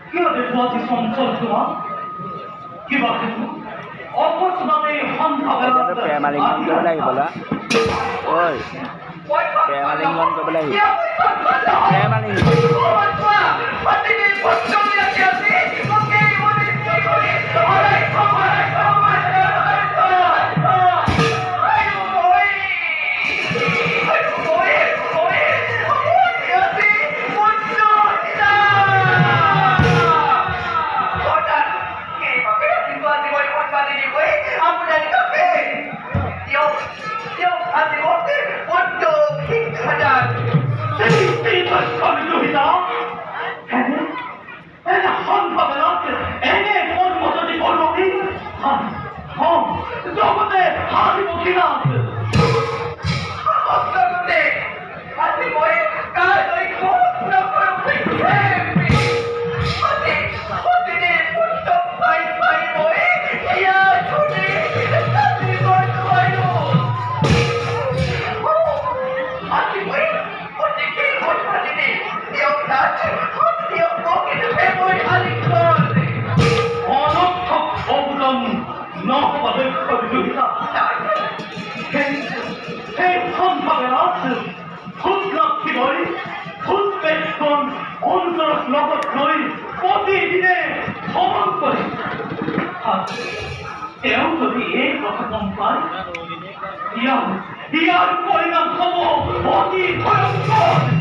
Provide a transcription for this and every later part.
কিয় দেখুৱাইছে চঞ্চল তোমাক কিবা কিন্তু অকস্মাতে সন্ধাবেলাত প্ৰেমালিংগন কৰিবলৈ আহিবলা ঐ প্ৰেমালিংগন কৰিবলৈ আহিব প্ৰেমালিংগন প্ৰতিদিনে ভ্ৰমণ কৰে তেওঁ যদি এই কথা গম পায় ইয়াৰ পৰিণাম হ'ব অতি ভয়ংকৰ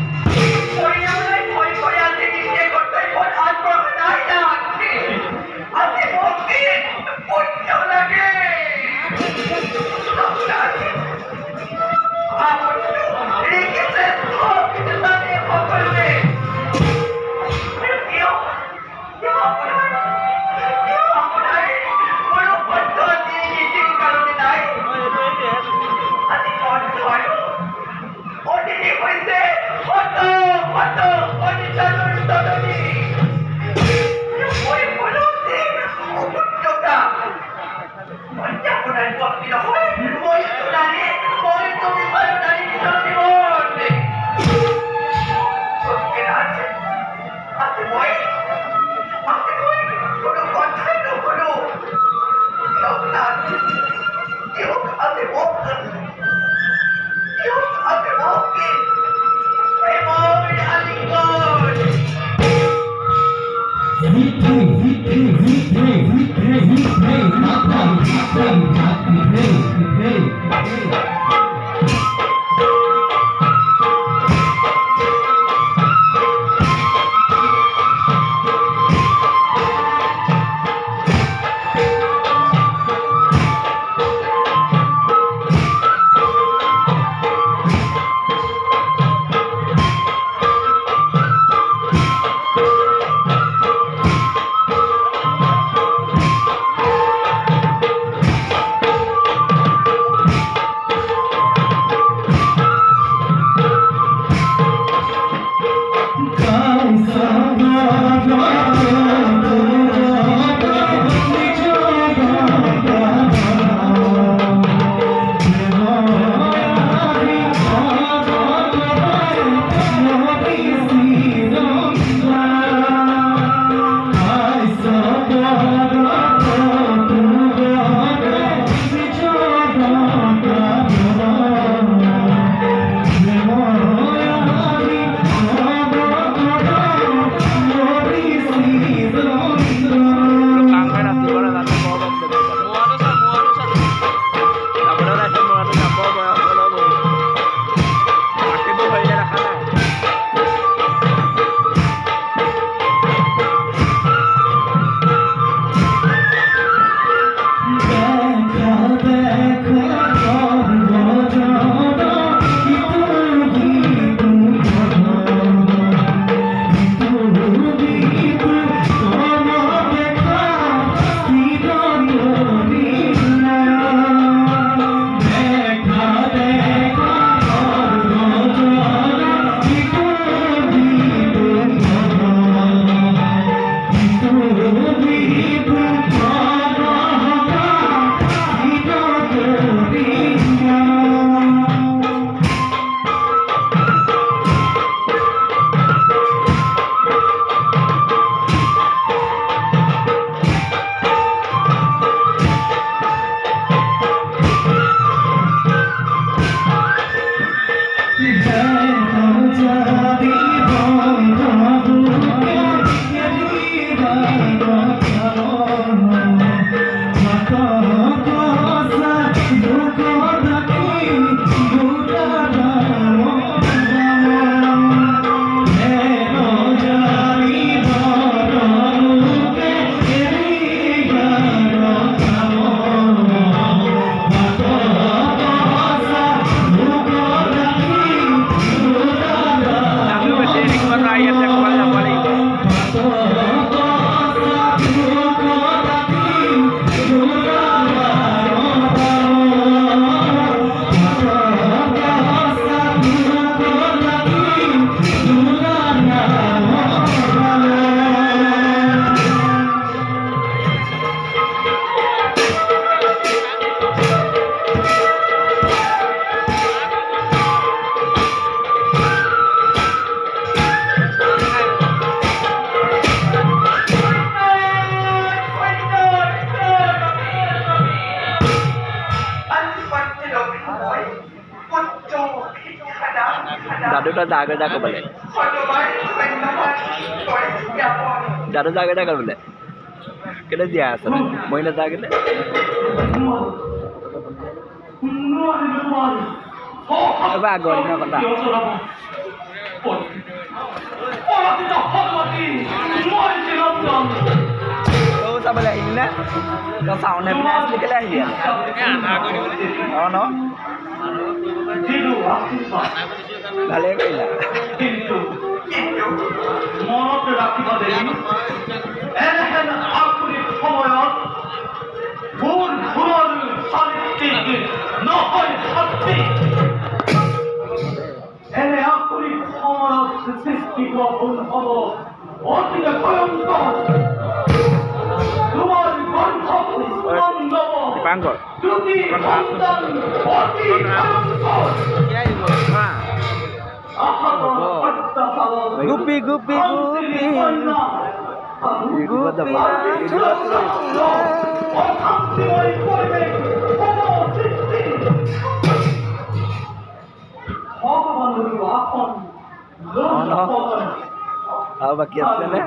Daduটা জাগে জাগে বলে দাদু জাগে জাগে বলে কেটে দিয়া আছে মহিলা জাগিলে এবার আগর না কথা তো sabale ini kau sound ini asli kali aja oh no ভালে কইলা কিন্তু মনত রাখিব দেই এনেহেন আকুরিত সময়ত ভুল ভুলৰ সাহিত্যিক নহয় সত্যি এনে আকুরিত সময়ত সৃষ্টি ভুল হব অতিকে ভয়ঙ্কর তোমার কণ্ঠ স্পন্দব Pangkor. দুটি সন্তান অতি ভয়ঙ্কর Gupi gupi gupi. Gupi. Apa bagian sana?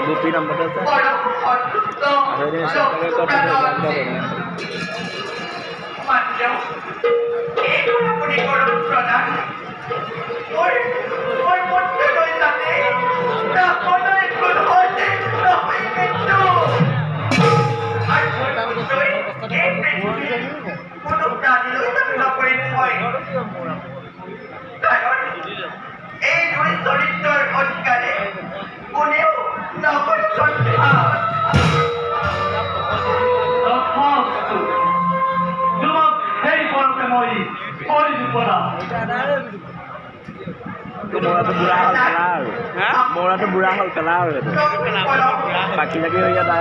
Gupi nomor berapa? Akhirnya saya kau tidak ada. Mora tuh burah hal kelar, mora tuh burah hal kelar, pagi lagi ya dah.